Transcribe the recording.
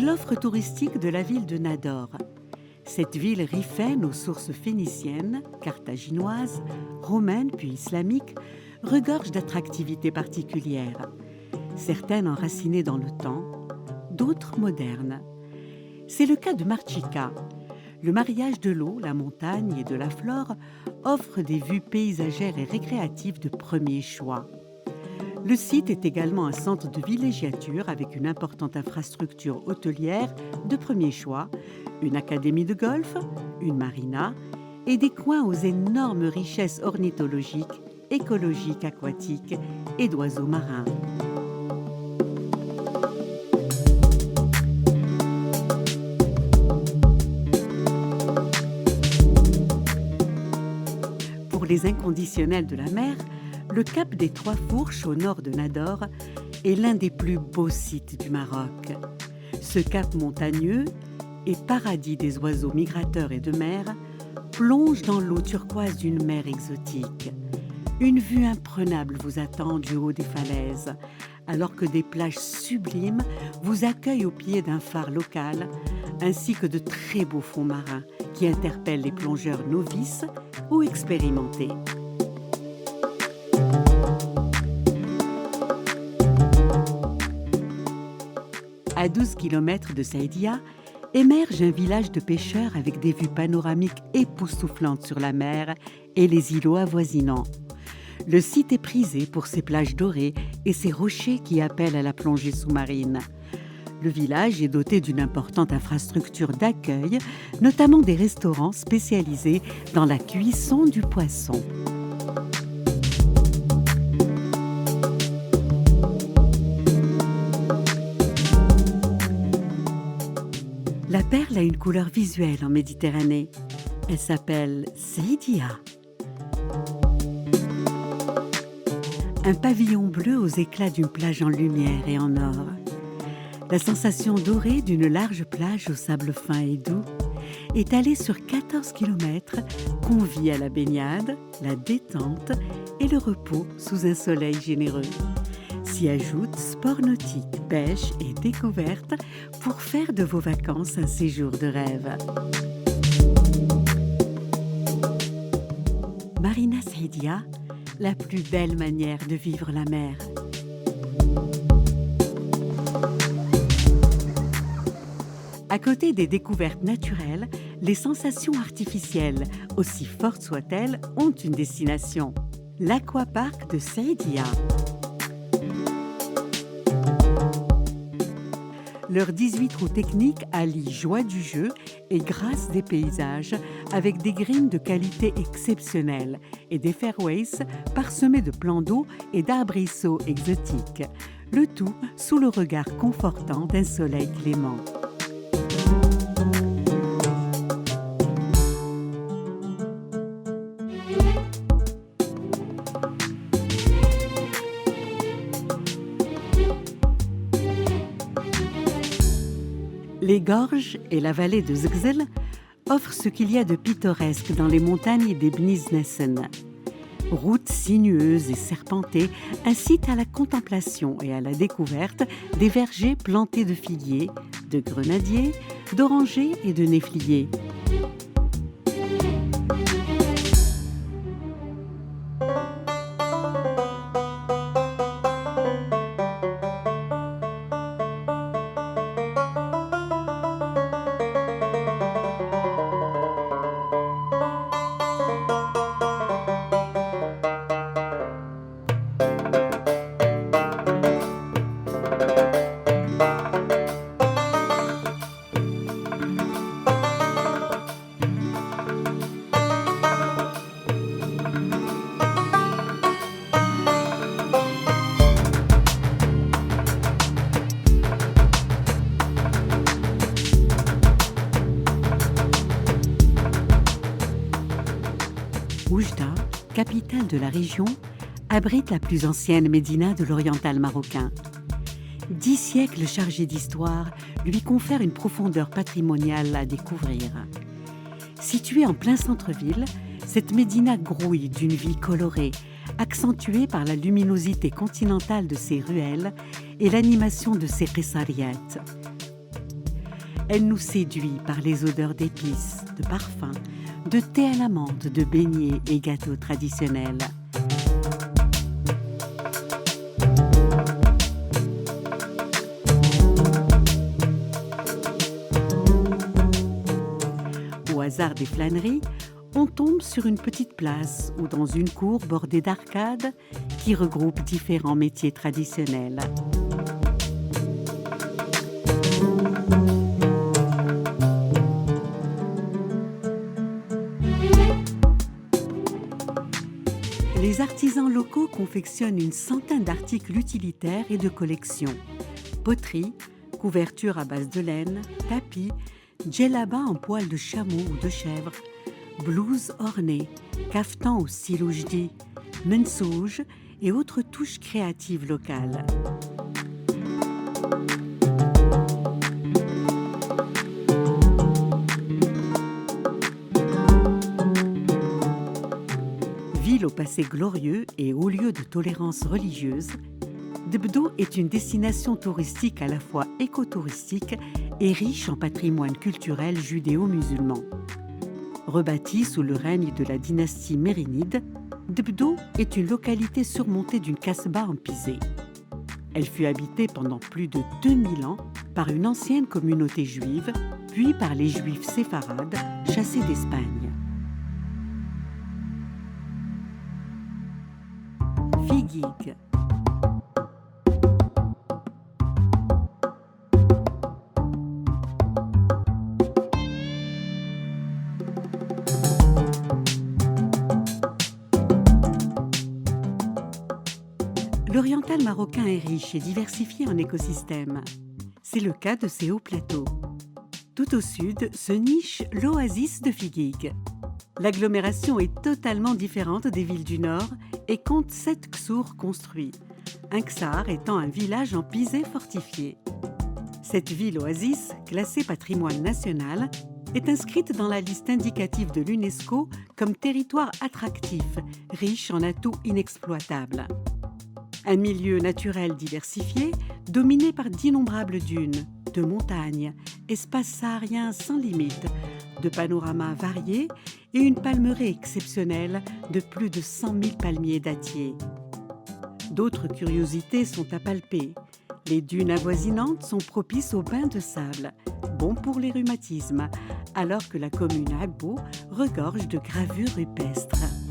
l'offre touristique de la ville de Nador. Cette ville riffaine aux sources phéniciennes, carthaginoises, romaines puis islamiques, regorge d'attractivités particulières. Certaines enracinées dans le temps, d'autres modernes. C'est le cas de Marčica. Le mariage de l'eau, la montagne et de la flore offre des vues paysagères et récréatives de premier choix. Le site est également un centre de villégiature avec une importante infrastructure hôtelière de premier choix, une académie de golf, une marina et des coins aux énormes richesses ornithologiques, écologiques, aquatiques et d'oiseaux marins. Pour les inconditionnels de la mer, le cap des Trois Fourches au nord de Nador est l'un des plus beaux sites du Maroc. Ce cap montagneux et paradis des oiseaux migrateurs et de mer plonge dans l'eau turquoise d'une mer exotique. Une vue imprenable vous attend du haut des falaises, alors que des plages sublimes vous accueillent au pied d'un phare local, ainsi que de très beaux fonds marins qui interpellent les plongeurs novices ou expérimentés. À 12 km de Saïdia, émerge un village de pêcheurs avec des vues panoramiques époustouflantes sur la mer et les îlots avoisinants. Le site est prisé pour ses plages dorées et ses rochers qui appellent à la plongée sous-marine. Le village est doté d'une importante infrastructure d'accueil, notamment des restaurants spécialisés dans la cuisson du poisson. La perle a une couleur visuelle en Méditerranée. Elle s'appelle Saïdia. Un pavillon bleu aux éclats d'une plage en lumière et en or. La sensation dorée d'une large plage au sable fin et doux, étalée sur 14 km, convie à la baignade, la détente et le repos sous un soleil généreux. S'y ajoutent sport nautique, pêche et découverte pour faire de vos vacances un séjour de rêve. Marina Saïdia, la plus belle manière de vivre la mer. À côté des découvertes naturelles, les sensations artificielles, aussi fortes soient-elles, ont une destination. L'aquapark de Saïdia. Leurs 18 trous techniques allient joie du jeu et grâce des paysages avec des greens de qualité exceptionnelle et des fairways parsemés de plans d'eau et d'arbrisseaux exotiques. Le tout sous le regard confortant d'un soleil clément. Les gorges et la vallée de Zgzil offrent ce qu'il y a de pittoresque dans les montagnes des Bnisnessen. Routes sinueuses et serpentées incitent à la contemplation et à la découverte des vergers plantés de figuiers, de grenadiers, d'orangers et de néfliers. Oujda, capitale de la région, abrite la plus ancienne médina de l'oriental marocain. 10 siècles chargés d'histoire lui confèrent une profondeur patrimoniale à découvrir. Située en plein centre-ville, cette médina grouille d'une vie colorée, accentuée par la luminosité continentale de ses ruelles et l'animation de ses ressariats. Elle nous séduit par les odeurs d'épices, de parfums, de thé à la menthe, de beignets et gâteaux traditionnels. Au hasard des flâneries, on tombe sur une petite place ou dans une cour bordée d'arcades qui regroupent différents métiers traditionnels. Les artisans locaux confectionnent une centaine d'articles utilitaires et de collection. Poterie, couvertures à base de laine, tapis, djellaba en poil de chameau ou de chèvre, blouses ornées, cafetans au style oujdi, mensouj et autres touches créatives locales. Ville au passé glorieux et haut lieu de tolérance religieuse, Debdo est une destination touristique à la fois écotouristique et riche en patrimoine culturel judéo-musulman. Rebâtie sous le règne de la dynastie mérinide, Debdo est une localité surmontée d'une kasba en pisé. Elle fut habitée pendant plus de 2000 ans par une ancienne communauté juive, puis par les juifs séfarades chassés d'Espagne. Figuig. L'oriental marocain est riche et diversifié en écosystèmes. C'est le cas de ses hauts plateaux. Tout au sud se niche l'oasis de Figuig. L'agglomération est totalement différente des villes du nord et compte 7 ksurs construits, un ksar étant un village en pisé fortifié. Cette ville-oasis, classée patrimoine national, est inscrite dans la liste indicative de l'UNESCO comme territoire attractif, riche en atouts inexploitables. Un milieu naturel diversifié, dominé par d'innombrables dunes, de montagnes, espaces sahariens sans limite, de panoramas variés et une palmeraie exceptionnelle de plus de 100 000 palmiers dattiers. D'autres curiosités sont à palper. Les dunes avoisinantes sont propices aux bains de sable, bons pour les rhumatismes, alors que la commune Agbo regorge de gravures rupestres.